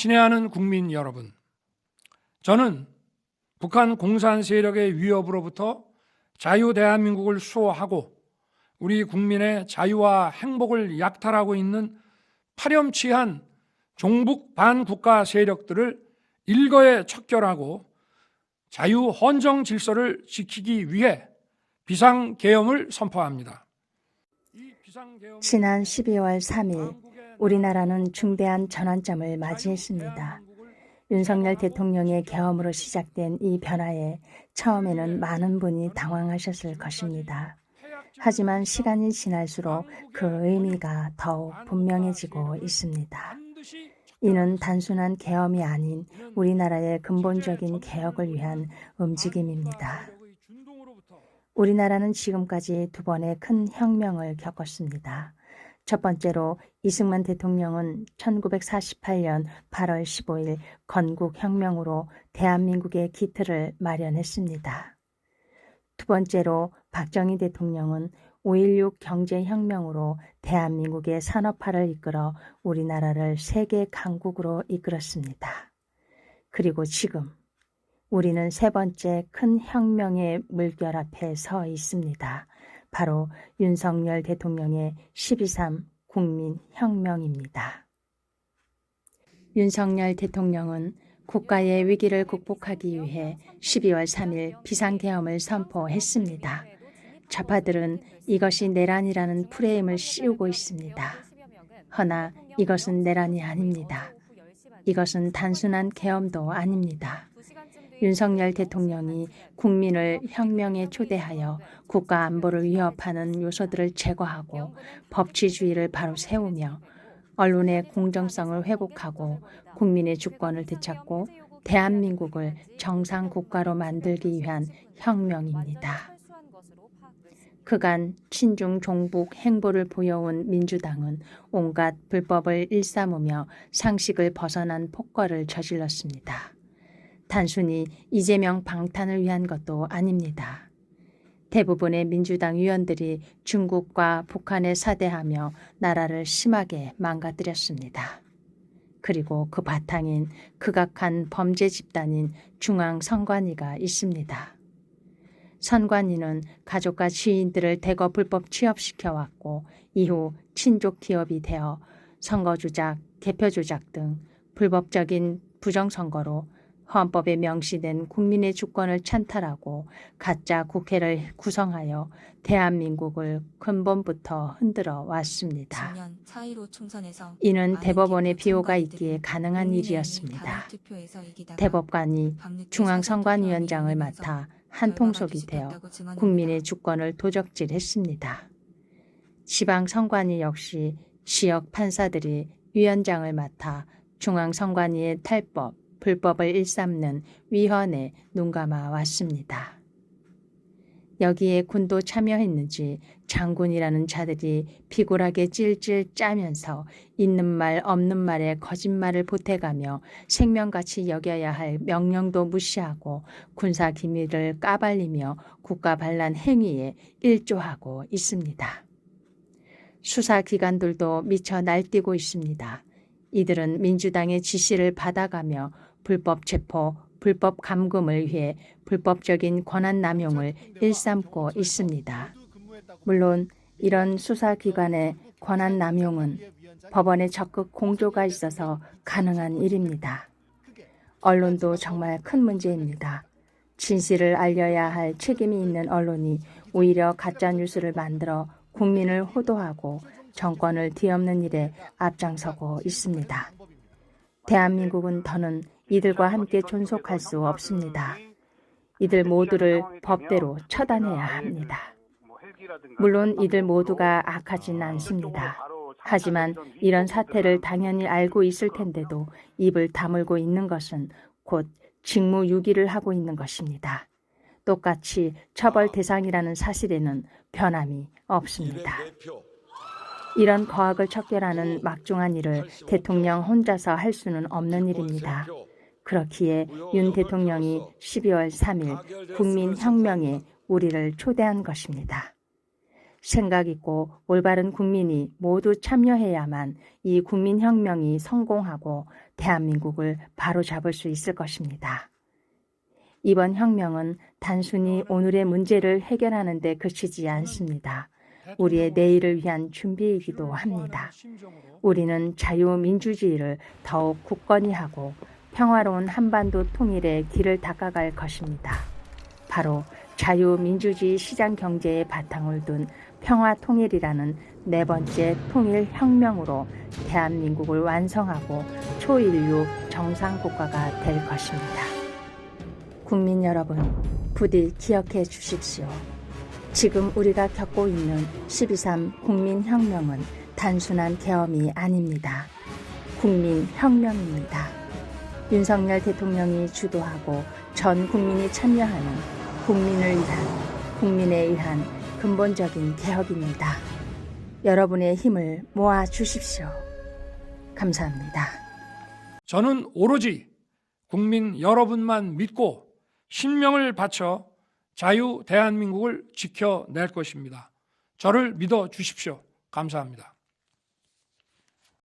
친애하는 국민 여러분, 저는 북한 공산 세력의 위협으로부터 자유 대한민국을 수호하고 우리 국민의 자유와 행복을 약탈하고 있는 파렴치한 종북 반국가 세력들을 일거에 척결하고 자유 헌정 질서를 지키기 위해 비상계엄을 선포합니다. 지난 12월 3일 우리나라는 중대한 전환점을 맞이했습니다. 윤석열 대통령의 계엄으로 시작된 이 변화에 처음에는 많은 분이 당황하셨을 것입니다. 하지만 시간이 지날수록 그 의미가 더욱 분명해지고 있습니다. 이는 단순한 계엄이 아닌 우리나라의 근본적인 개혁을 위한 움직임입니다. 우리나라는 지금까지 두 번의 큰 혁명을 겪었습니다. 첫 번째로 이승만 대통령은 1948년 8월 15일 건국혁명으로 대한민국의 기틀을 마련했습니다. 두 번째로 박정희 대통령은 5.16 경제혁명으로 대한민국의 산업화를 이끌어 우리나라를 세계 강국으로 이끌었습니다. 그리고 지금 우리는 세 번째 큰 혁명의 물결 앞에 서 있습니다. 바로 윤석열 대통령의 12.3 국민혁명입니다. 윤석열 대통령은 국가의 위기를 극복하기 위해 12월 3일 비상계엄을 선포했습니다. 좌파들은 이것이 내란이라는 프레임을 씌우고 있습니다. 허나 이것은 내란이 아닙니다. 이것은 단순한 계엄도 아닙니다. 윤석열 대통령이 국민을 혁명에 초대하여 국가 안보를 위협하는 요소들을 제거하고 법치주의를 바로 세우며 언론의 공정성을 회복하고 국민의 주권을 되찾고 대한민국을 정상 국가로 만들기 위한 혁명입니다. 그간 친중 종북 행보를 보여온 민주당은 온갖 불법을 일삼으며 상식을 벗어난 폭거를 저질렀습니다. 단순히 이재명 방탄을 위한 것도 아닙니다. 대부분의 민주당 의원들이 중국과 북한에 사대하며 나라를 심하게 망가뜨렸습니다. 그리고 그 바탕인 극악한 범죄 집단인 중앙선관위가 있습니다. 선관위는 가족과 지인들을 대거 불법 취업시켜왔고 이후 친족 기업이 되어 선거조작, 개표조작 등 불법적인 부정선거로 헌법에 명시된 국민의 주권을 찬탈하고 가짜 국회를 구성하여 대한민국을 근본부터 흔들어 왔습니다. 이는 대법원의 비호가 있기에 가능한 일이었습니다. 대법관이 중앙선관위원장을 맡아 한통속이 되어 국민의 주권을 도적질했습니다. 지방선관위 역시 지역 판사들이 위원장을 맡아 중앙선관위의 탈법, 불법을 일삼는 위헌에 눈감아 왔습니다. 여기에 군도 참여했는지 장군이라는 자들이 비굴하게 찔찔 짜면서 있는 말 없는 말에 거짓말을 보태가며 생명같이 여겨야 할 명령도 무시하고 군사 기밀을 까발리며 국가 반란 행위에 일조하고 있습니다. 수사기관들도 미쳐 날뛰고 있습니다. 이들은 민주당의 지시를 받아가며 불법 체포, 불법 감금을 위해 불법적인 권한 남용을 일삼고 있습니다. 물론 이런 수사기관의 권한 남용은 법원의 적극 공조가 있어서 가능한 일입니다. 언론도 정말 큰 문제입니다. 진실을 알려야 할 책임이 있는 언론이 오히려 가짜뉴스를 만들어 국민을 호도하고 정권을 뒤엎는 일에 앞장서고 있습니다. 대한민국은 더는 이들과 함께 존속할 수 없습니다. 이들 모두를 법대로 처단해야 합니다. 물론 이들 모두가 악하진 않습니다. 하지만 이런 사태를 당연히 알고 있을 텐데도 입을 다물고 있는 것은 곧 직무유기를 하고 있는 것입니다. 똑같이 처벌 대상이라는 사실에는 변함이 없습니다. 이런 거악을 척결하는 막중한 일을 대통령 혼자서 할 수는 없는 일입니다. 그렇기에 윤 대통령이 12월 3일 국민혁명에 우리를 초대한 것입니다. 생각 있고 올바른 국민이 모두 참여해야만 이 국민혁명이 성공하고 대한민국을 바로잡을 수 있을 것입니다. 이번 혁명은 단순히 오늘의 문제를 해결하는 데 그치지 않습니다. 우리의 내일을 위한 준비이기도 합니다. 우리는 자유민주주의를 더욱 굳건히 하고 평화로운 한반도 통일의 길을 닦아갈 것입니다. 바로 자유민주주의 시장경제의 바탕을 둔 평화통일이라는 네 번째 통일혁명으로 대한민국을 완성하고 초인류 정상국가가 될 것입니다. 국민 여러분, 부디 기억해 주십시오. 지금 우리가 겪고 있는 12.3 국민혁명은 단순한 계엄이 아닙니다. 국민혁명입니다. 윤석열 대통령이 주도하고 전 국민이 참여하는 국민을 위한, 국민에 의한 근본적인 개혁입니다. 여러분의 힘을 모아 주십시오. 감사합니다. 저는 오로지 국민 여러분만 믿고 신명을 바쳐 자유 대한민국을 지켜낼 것입니다. 저를 믿어 주십시오. 감사합니다.